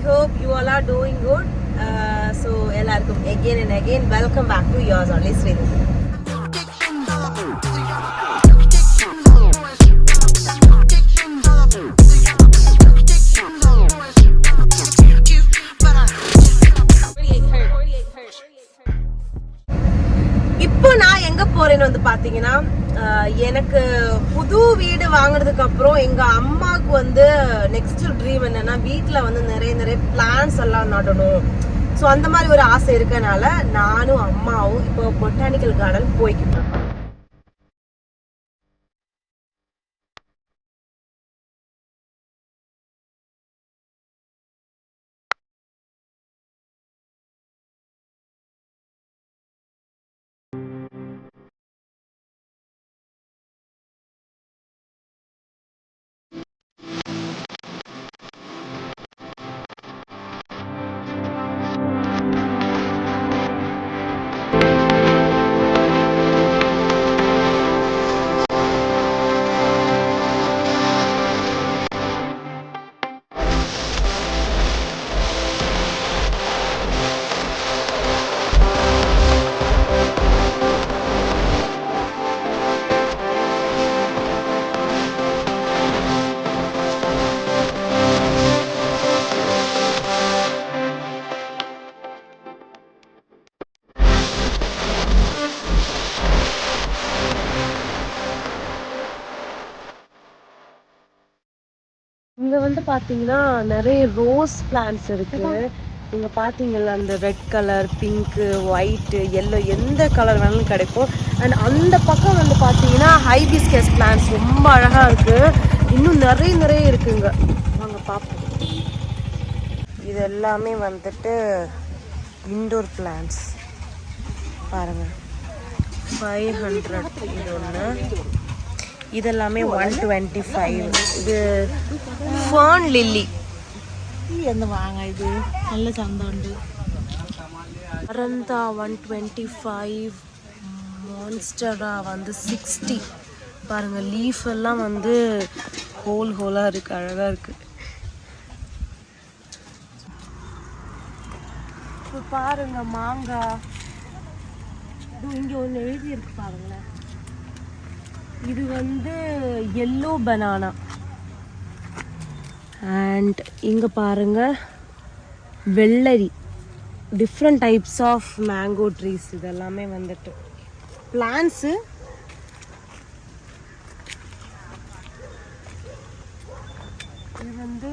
hope you all are doing good. So எல்லாருக்கும் again and again welcome back to yours only Srinidhi. இப்போ நான் எங்க போறேன்னு வந்து பாத்தீங்கன்னா, எனக்கு புது வீடு வாங்குறதுக்கு அப்புறம் எங்க அம்மாவுக்கு வந்து நெக்ஸ்ட் ட்ரீம் என்னன்னா, வீட்டுல வந்து நிறைய பிளான்ஸ் எல்லாம் நடணும். ஸோ அந்த மாதிரி ஒரு ஆசை இருக்கனால நானும் அம்மாவும் இப்போ பொட்டானிக்கல் கார்டன் போய்கிட்டு இருக்கோம். இங்க வந்து பாத்தீங்கன்னா நிறைய ரோஸ் பிளான்ட்ஸ் இருக்கு. நீங்க பாத்தீங்கல்ல, அந்த red colour, pink, white, yellow எந்த கலர் வேணாலும் கிடைக்கும். அண்ட் அந்த பக்கம் வந்து பாத்தீங்கன்னா ஹைபிஸ்கஸ் பிளான்ட்ஸ் ரொம்ப அழகா இருக்கு. இன்னும் நிறைய இருக்குங்க. வாங்க பாப்போம். இது எல்லாமே வந்துட்டு இன்டோர் பிளான்ட்ஸ். பாருங்க, 500 இது ஒன்று. இதெல்லாமே 125. இது ஃபர்ன் லில்லி. என்ன வாங்க, இது நல்ல சந்தம் உண்டு. அரந்தா 125. மான்ஸ்டரா வந்து 60. பாருங்க, லீஃப் எல்லாம் வந்து ஹோலா இருக்கு, அழகா இருக்கு. இப்போ பாருங்க, மாங்காய். இங்க ஒன்று எழுதி இருக்கு பாருங்களேன். இது வந்து yellow banana. அண்ட் இங்க பாருங்க, வெள்ளரி. Different types of mango trees. இதெல்லாமே வந்துட்டு பிளான்ட்ஸு. இது வந்து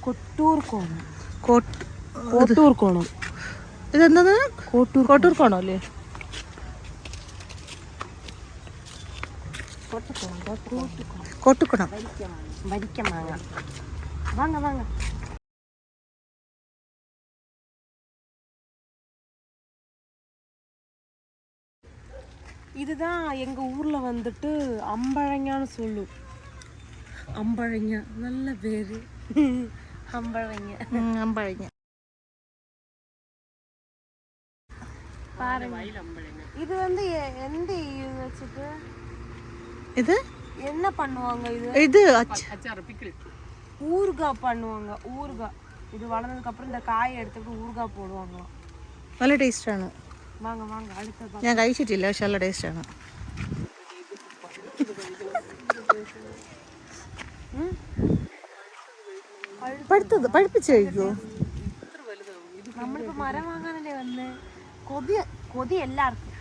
கொட்டூர் கோணம். கோட்டூர் கோணம். இது என்னது? கோட்டூர் கோணம் இல்லையா? கோட்டுக்குணம். வரிக்கமாங்க. வாங்க. இதுதான் எங்க ஊர்ல வந்துட்டு அம்பழங்கான்னு சொல்லும். அம்பழங்க நல்ல பேரு. அம்பழங்க பாருங்க. இது வந்து எந்த வச்சுட்டு இது என்ன பண்ணுவாங்க? இது ஊறுகாய் பண்ணுவாங்க. ஊறுகாய் இது வளர்ந்ததுக்கு அப்புறம் இந்த காயை எடுத்துட்டு ஊறுகாய் போடுவாங்களாம். நல்ல டேஸ்டான. வாங்க அடுத்து ഞാൻ കഴിച്ചിട്ടില്ല, പക്ഷെ നല്ല ടേസ്റ്റാണ്. പഴുപ്പിച്ച് കഴിക്കോ? നമ്മളിപ്പോ മരം വാങ്ങാനല്ലേ വന്ന്. കൊതി എല്ലാവർക്കും.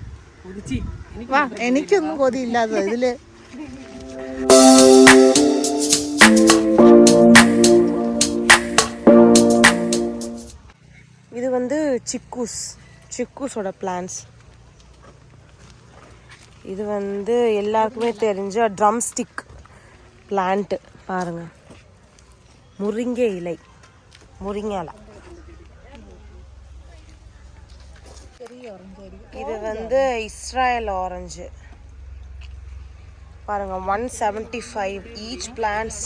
വാ, എനിക്കൊന്നും കൊതിയില്ലാതെ ഇതില്. இது வந்து சிக்கூஸோட பிளான்ஸ். இது வந்து எல்லாருக்குமே தெரிஞ்ச ட்ரம் ஸ்டிக் பிளான்ட். பாருங்க, முருங்கை இலை. இது வந்து இஸ்ராயல் ஆரஞ்சு. பாருங்க, 175. ஈச் பிளான்ட்ஸ்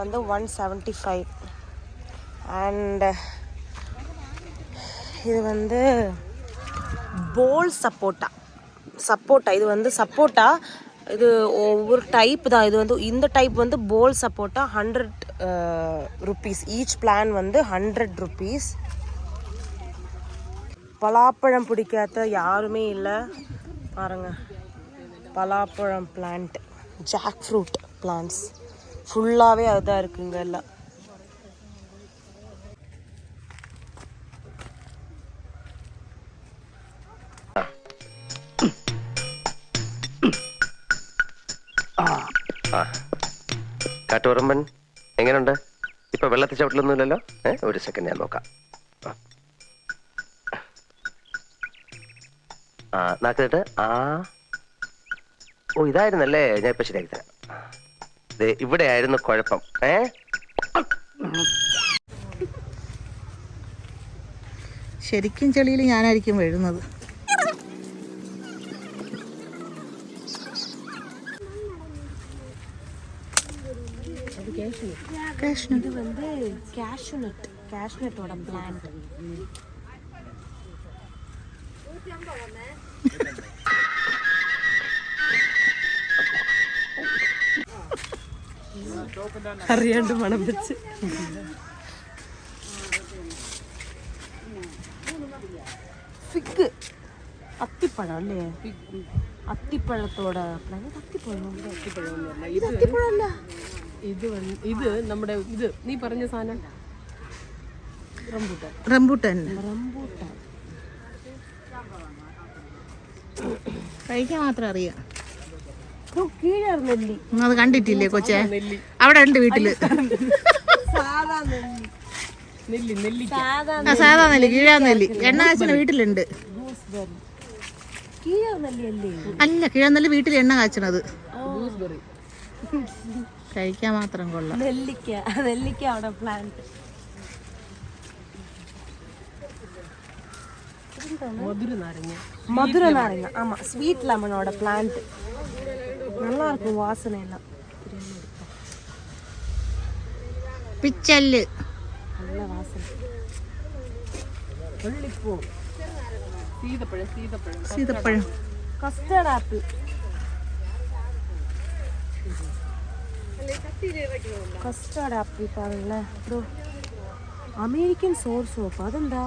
வந்து 175. அண்ட் இது வந்து போல் சப்போட்டா. இது வந்து சப்போட்டா. இது ஒவ்வொரு டைப் தான். இது வந்து இந்த டைப் வந்து போல் சப்போட்டா 100 ருப்பீஸ். ஈச் பிளான் வந்து 100 ருப்பீஸ். பலாப்பழம் பிடிக்காத யாருமே இல்லை பாருங்க. பலாப்பழம் பிளான்ட், ஜாக் ஃப்ரூட் பிளான்ட்ஸ் ஃபுல்லாகவே அதுதான் இருக்குங்க எல்லாம். കാട്ടുപറമ്പൻ എങ്ങനെയുണ്ട്? ഇപ്പൊ വെള്ളത്തിൽ ചവിട്ടിലൊന്നുമില്ലല്ലോ? ഒരു സെക്കൻഡ് ഞാൻ നോക്കാം. നാക്കിട്ട് ഓ ഇതായിരുന്നല്ലേ, ഞാൻ ഇപ്പൊ ശരിയാക്കി തരാം. ഇവിടെ ആയിരുന്നു കുഴപ്പം. ശരിക്കും ചെളിയിൽ ഞാനായിരിക്കും വീഴുന്നത്. இது வந்து கேஷ்நட்டோட பிளான்ட். അറിയാണ്ട് മണം വെച്ച്. ഫിഗ്, അത്തിപ്പഴം അല്ലേ? അത്തിപ്പഴത്തോടെ പ്ലാന്റ്. അത്തിപ്പഴമല്ല, ഇത് നമ്മുടെ ഇത് നീ പറഞ്ഞ സാധനം റംബൂട്ടാൻ. റംബൂട്ടാൻ കഴിക്കാൻ മാത്രം അറിയാം. കീഴാർന്നെല്ലി അത് കണ്ടിട്ടില്ലേ കൊച്ചേ? അവിടെ ഉണ്ട് വീട്ടില്. സാധാ നെല്ലി, സാധാ നെല്ലി, കീഴാന്നെല്ലി. എണ്ണ വീട്ടിലുണ്ട്. അല്ല, കിഴനെല്ലി വീട്ടിൽ എണ്ണ കാച്ചണത്. കഴിക്കാൻ മാത്രം കൊള്ളാം. നെല്ലിക്ക അവിടെ പ്ലാന്റ്. மதுர நாரங்க. ஆமா, ஸ்வீட் லெமனோட பிளான்ட். நல்லா இருக்கும் வாசனை எல்லாம். பிச்சல்லு நல்ல வாசனை. வெள்ளிப்பூ, சீதப்பழம், கஸ்டர்ட் ஆப்பிள், கஸ்டர்ட் ஆப்பிள் பாருங்களேன். அப்புறம் அமெரிக்கன் சோர் சோப்பு. அதுண்டா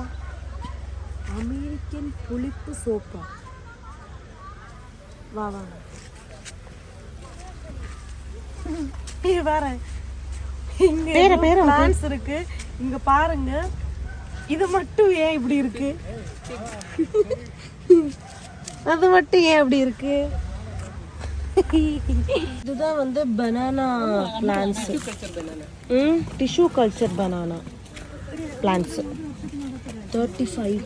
அமெரிக்கன் புளிப்பு சோப்பா? வா வா பாரு, இங்க பிளான்ஸ் இருக்கு. இங்க பாருங்க, இது மட்டும் ஏன் இப்படி இருக்கு? அது மட்டும் ஏன் அப்படி இருக்கு? இதுதான் வந்து banana plants. Tissue culture banana plants. 35.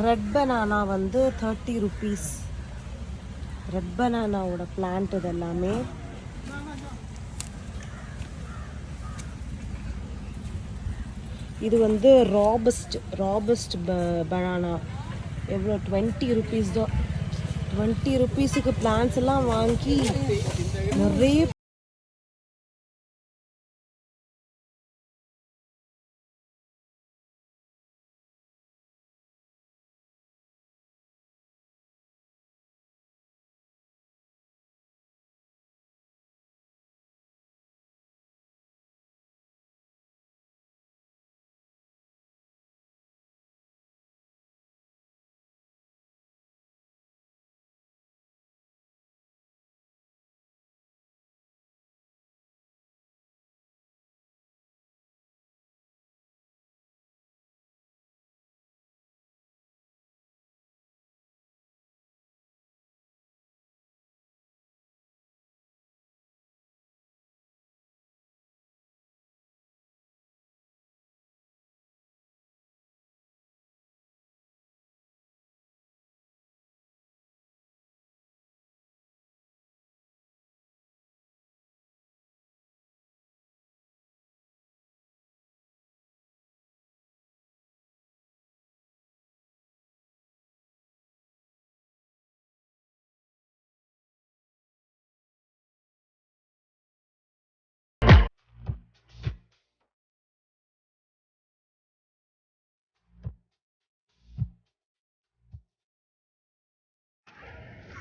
Red banana வந்து 30 ருபீஸ். ரெட் பனானாவோட பிளான்ட் இது எல்லாமே. இது வந்து ராபஸ்ட் பனானா. எவ்வளோ? 20 ருபீஸ் தான். 20 ருபீஸுக்கு பிளான்ஸ் எல்லாம் வாங்கி நிறைய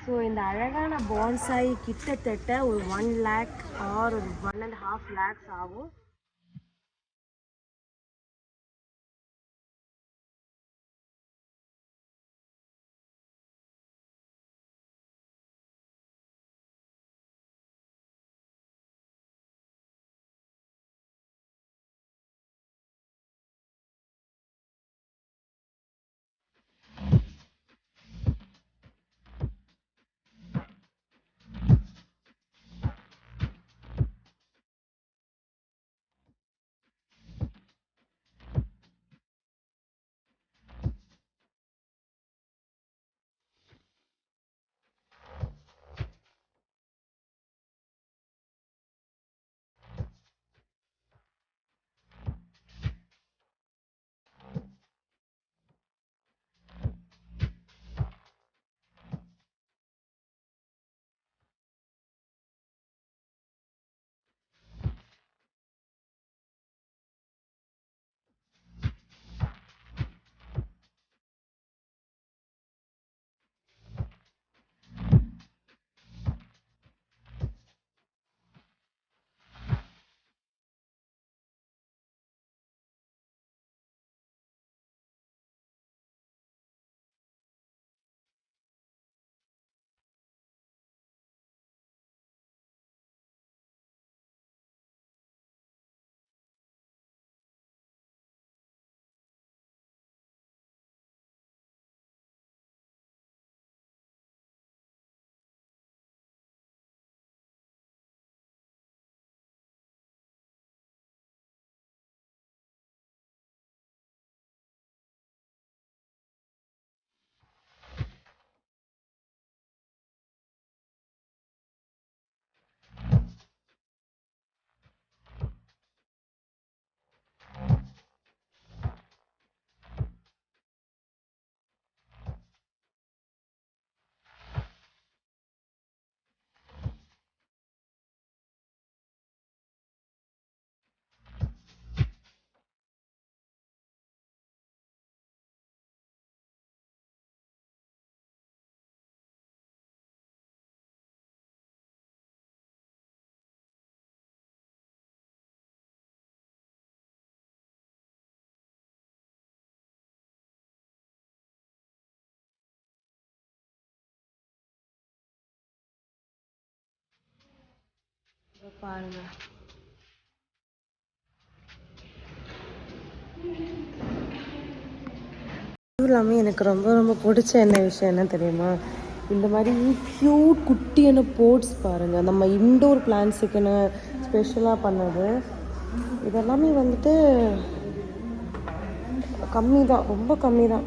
ஸோ இந்த அழகான பான்சாய் கிட்டத்தட்ட ஒரு 1 lakh ஆர் ஒரு 1.5 lakhs ஆகும். பாருங்க, அதுவும் இல்லாமல் எனக்கு ரொம்ப ரொம்ப பிடிச்ச என்ன விஷயம் என்ன தெரியுமா, இந்த மாதிரி க்யூட் குட்டியான போட்ஸ் பாருங்கள், நம்ம இன்டோர் பிளான்ஸுக்குன்னு ஸ்பெஷலாக பண்ணது. இதெல்லாமே வந்துட்டு கம்மி தான், ரொம்ப கம்மி தான்.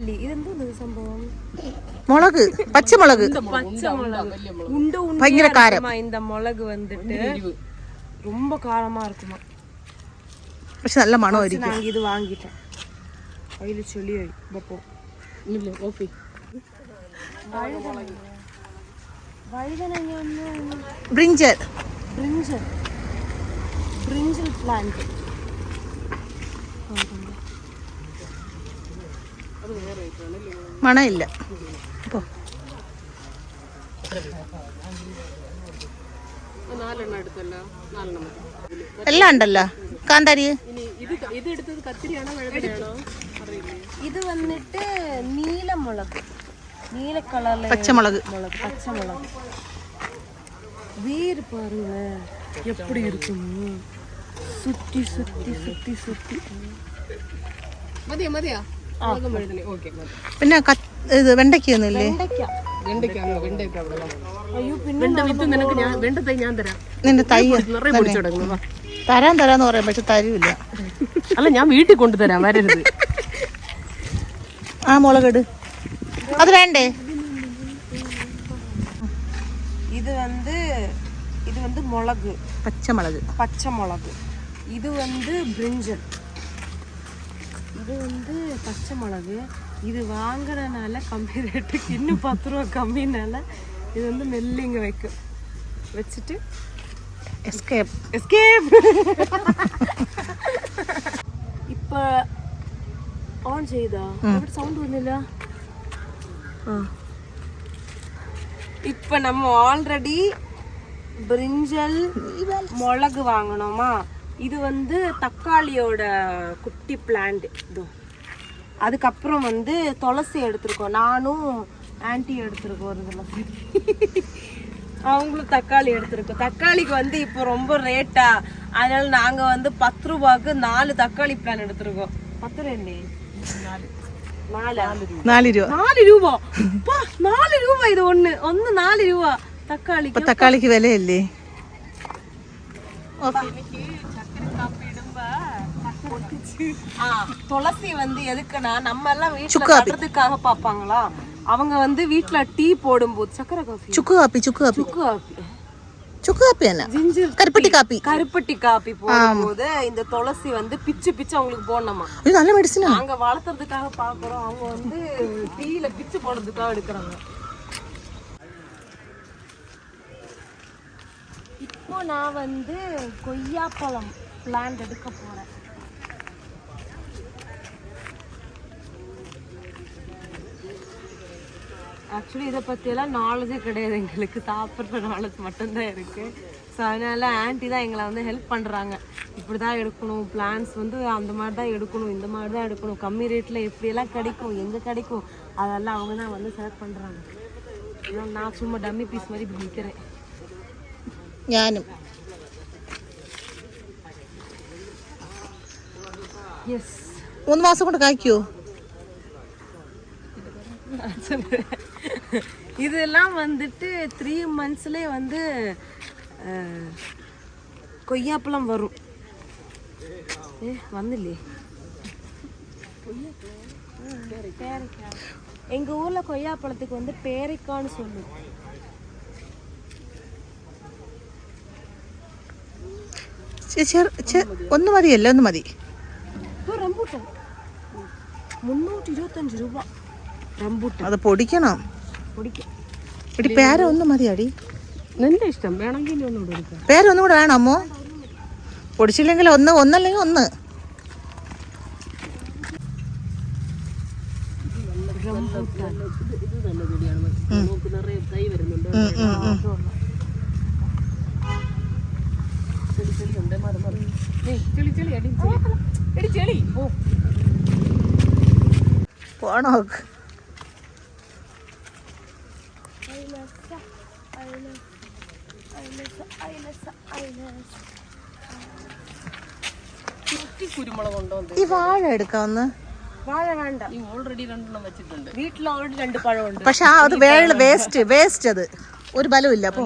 ഇതെന്തോ സംഭവം മുളക് പച്ചമുളക് உண்டு பயங்கர காரம். இந்த மிளகு வந்துட்டு ரொம்ப காரமா இருக்குமா. പക്ഷെ നല്ല മണമായിരിക്കും. நாங்க இது வாங்கிட்டேன் கையில சொல்லி வைப்போ இல்ல ஓகே வழுதனங்க ബ്രിഞ്ചൽ பிரிஞ்சல் பிளான்ட் മണമില്ല. അപ്പോ എല്ലാം ഉണ്ടല്ലോ. കാന്താരി இது வந்துட்டு நீல மிளகு, நீல கலர்ல പച്ചമുളക്. பச்சைமிளகு. வேர் பாருங்க எப்படி இருக்கும், சுத்தி சுத்தி சுத்தி சுத்தி. மதியா மதியா പിന്നെ ഇത് വെണ്ടയ്ക്കൊന്നുമില്ലേ? അയ്യോ പിന്നെ വെണ്ടത്തൈ ഞാൻ തരാം. നിന്റെ തൈ തരാന്ന് പറയാൻ പക്ഷെ തരൂല. അല്ല ഞാൻ വീട്ടിൽ കൊണ്ടുതരാം, വരരുത്. ആ മുളകെട്. അത് വേണ്ടേ? இது வந்து மிளகு, പച്ചമുളക്. பச்சை மிளகு. இது வந்து பிரிஞ்சல், இது வந்து பச்சை மிளகு. இது வாங்குறதுனால கம்மி ரேட்டுக்கு, இன்னும் 10 ரூபா கம்மினால இது வந்து மெல்லிங்க வச்சுட்டு എസ്കേപ്പ്. ഇപ്പൊ ഓൺ ചെയ്താ ഇവിടെ സൗണ്ട് വന്നില്ല. ഇപ്പൊ നമ്മ ഓൾറെഡി பிரிஞ்சல் மிளகு வாங்கணுமா. இது வந்து தக்காளியோட குட்டி பிளான்ட். இதோ அதுக்கப்புறம் வந்து துளசி எடுத்திருக்கோம், நானும் ஆன்டி எடுத்திருக்கோம் ஒரு துளசி. அவங்களும் தக்காளி எடுத்திருக்கோம். தக்காளிக்கு வந்து இப்போ ரொம்ப ரேட்டா, அதனால நாங்க வந்து 10 ரூபாய்க்கு 4 தக்காளி பிளான் எடுத்திருக்கோம். 10 ரூபாய் 4 രൂപ. 4 രൂപ 4 രൂപ. ഇത് ഒന്ന് 4 രൂപ തക്കാളി. ഇപ്പൊ തക്കാളിക്ക് വിലയല്ലേ? துளசி வந்து எதுக்குன்னா, நம்ம எல்லாம் வீட்டுல கட்டுறதுக்காக பாப்பாங்களா, அவங்க வந்து வீட்டுல டீ போடும்போது சக்கரை காஃபி, ചുക്ക് കാപ്പി. ചുക്ക് കാപ്പി തന്നെ. கருப்பட்டி காப்பி போடும்போது இந்த துளசி வந்து பிச்சு அவங்களுக்கு போடணுமா. இது நல்ல மெடிசன். நாங்க வளர்த்துறதுக்காக பாக்குறோம், அவங்க வந்து டீல பிச்சு போடுறதுக்காக எடுக்கிறாங்க. இப்போ நான் வந்து கொய்யாப்பழம் பிளான்ட் எடுக்க போறேன். ஆக்சுவலி இதை பற்றியெல்லாம் நாலேஜே கிடையாது எங்களுக்கு, சாப்பிட்ற நாலேஜ் மட்டும்தான் இருக்குது. ஸோ அதனால ஆன்ட்டி தான் எங்களை வந்து ஹெல்ப் பண்ணுறாங்க. இப்படி தான் எடுக்கணும், பிளான்ஸ் வந்து அந்த மாதிரி தான் எடுக்கணும், இந்த மாதிரி தான் எடுக்கணும், கம்மி ரேட்டில் எப்படியெல்லாம் கிடைக்கும், எங்கே கிடைக்கும், அதெல்லாம் அவங்க தான் வந்து செலக்ட் பண்ணுறாங்க. நான் சும்மா டம்மி பீஸ் மாதிரி இப்படி நிற்கிறேன். ഞാനും. எஸ் 3 മാസം കൊണ്ട് കായ്ക്കോ? இதெல்லாம் வந்துட்டு 3 monthsலேயே வந்து கொய்யாப்பழம் வரும். வந்துலே எங்க ஊர்ல கொய்யாப்பழத்துக்கு வந்து பேரிக்கான்னு சொல்லுவோம். ഒന്ന് മതിയല്ലേ? ഒന്ന് മതി. റംബൂട്ടാൻ 325 രൂപ. റംബൂട്ടാൻ അത് പൊടിക്കണം. പൊടിക്കും. പേര ഒന്ന് മതിയാടി. നിന്റെ ഇഷ്ടം, വേണമെങ്കിൽ ഒന്നുകൂടെ എടുക്കാം. പേര ഒന്നുകൂടെ വേണമോ? പൊടിച്ചില്ലെങ്കിൽ ഒന്നല്ലെങ്കിൽ ഒന്ന്. പോണോ? ഈ വാഴ എടുക്കാവുന്ന? വാഴ വേണ്ട, ഓൾറെഡി 2 വെച്ചിട്ടുണ്ട് വീട്ടിൽ. ഓൾറെഡി 2 പഴമുണ്ട്. പക്ഷെ അത് വേസ്റ്റ് അത് ഒരു ബലമില്ല. അപ്പൊ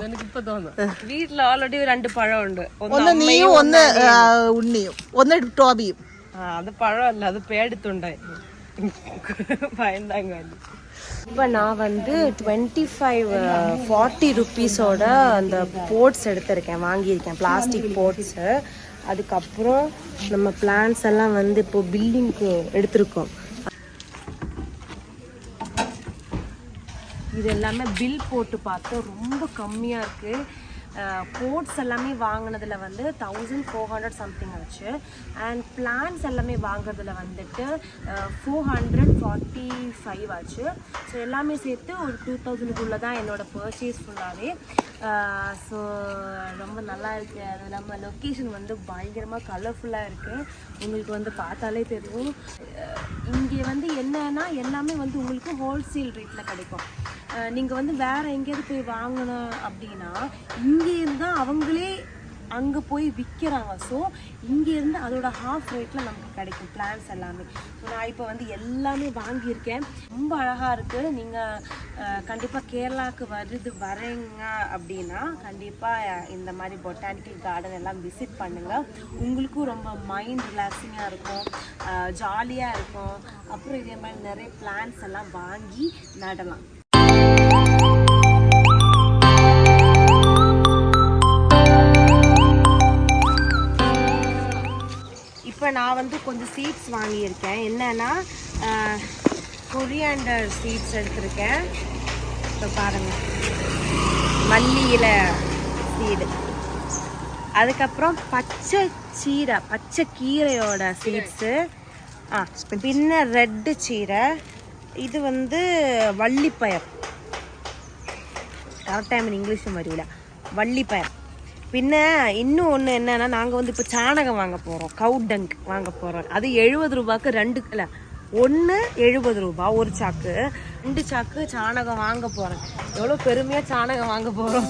വീട്ടിൽ ഓൾറെഡി 2 പഴമുണ്ട്. ഒന്ന് നീയും ഒന്ന് ഉണ്ണിയും ഒന്ന് ടോബിയും. അത് പഴമല്ല, അത് പേടുത്തുണ്ടായി. பயந்தாங்க. இப்போ நான் வந்து 25-40 ருப்பீஸோட அந்த போட்ஸ் எடுத்திருக்கேன், வாங்கியிருக்கேன், பிளாஸ்டிக் போட்ஸு. அதுக்கப்புறம் நம்ம பிளான்ஸ் எல்லாம் வந்து இப்போ பில்டிங்க்கு எடுத்திருக்கோம். இது எல்லாமே பில் போட்டு பார்த்தோம், ரொம்ப கம்மியாக இருக்குது. போட்ஸ் எல்லாமே வாங்கினதில் வந்து 1400 சம்திங் ஆச்சு. அண்ட் பிளான்ஸ் எல்லாமே வாங்குறதுல வந்துட்டு 445 ஆச்சு. ஸோ எல்லாமே சேர்த்து ஒரு 2000க்குள்ளே தான் என்னோடய பர்ச்சேஸ் ஃபுல்லாகவே. ஸோ ரொம்ப நல்லா இருக்குது. அது இல்லாமல் லொக்கேஷன் வந்து பயங்கரமாக கலர்ஃபுல்லாக இருக்குது, உங்களுக்கு வந்து பார்த்தாலே தெரியும். இங்கே வந்து என்னன்னா எல்லாமே வந்து உங்களுக்கு ஹோல்சேல் ரேட்டில் கிடைக்கும். நீங்கள் வந்து வேறு எங்கேயாவது போய் வாங்கணும் அப்படின்னா இங்கேருந்து தான் அவங்களே அங்கே போய் விற்கிறாங்க. ஸோ இங்கேருந்து அதோட ஹாஃப் ரேட்டில் நமக்கு கிடைக்கும் பிளான்ஸ் எல்லாமே. ஸோ நான் இப்போ வந்து எல்லாமே வாங்கியிருக்கேன், ரொம்ப அழகாக இருக்குது. நீங்கள் கண்டிப்பாக கேரளாவுக்கு வரீங்க அப்படின்னா கண்டிப்பாக இந்த மாதிரி பொட்டானிக்கல் கார்டன் எல்லாம் விசிட் பண்ணுங்கள். உங்களுக்கும் ரொம்ப மைண்ட் ரிலாக்ஸிங்காக இருக்கும், ஜாலியாக இருக்கும். அப்புறம் இதே மாதிரி நிறைய பிளான்ஸ் எல்லாம் வாங்கி நடலாம். இப்போ நான் வந்து கொஞ்சம் சீட்ஸ் வாங்கியிருக்கேன். என்னன்னா கொரியாண்டர் சீட்ஸ் எடுத்திருக்கேன். இப்போ பாருங்கள், மல்லி இலை சீடு. அதுக்கப்புறம் பச்சை கீரையோட சீட்ஸு. பின்ன ரெட்டு சீரை. இது வந்து வள்ளிப்பயர், கரெக்டாக இங்கிலீஷும் வரல, வள்ளிப்பயர். பின்ன இன்னும் ஒன்று என்னன்னா, நாங்கள் வந்து இப்போ சாணகம் வாங்க போகிறோம், கவு டங்க் வாங்க போகிறோம். அது 70 ரூபாய்க்கு 2 இல்லை 1 70 ரூபா ஒரு சாக்கு. 2 சாக்கு சாணகம் வாங்க போகிறேன். எவ்வளோ பெருமையாக சாணகம் வாங்க போகிறோம்.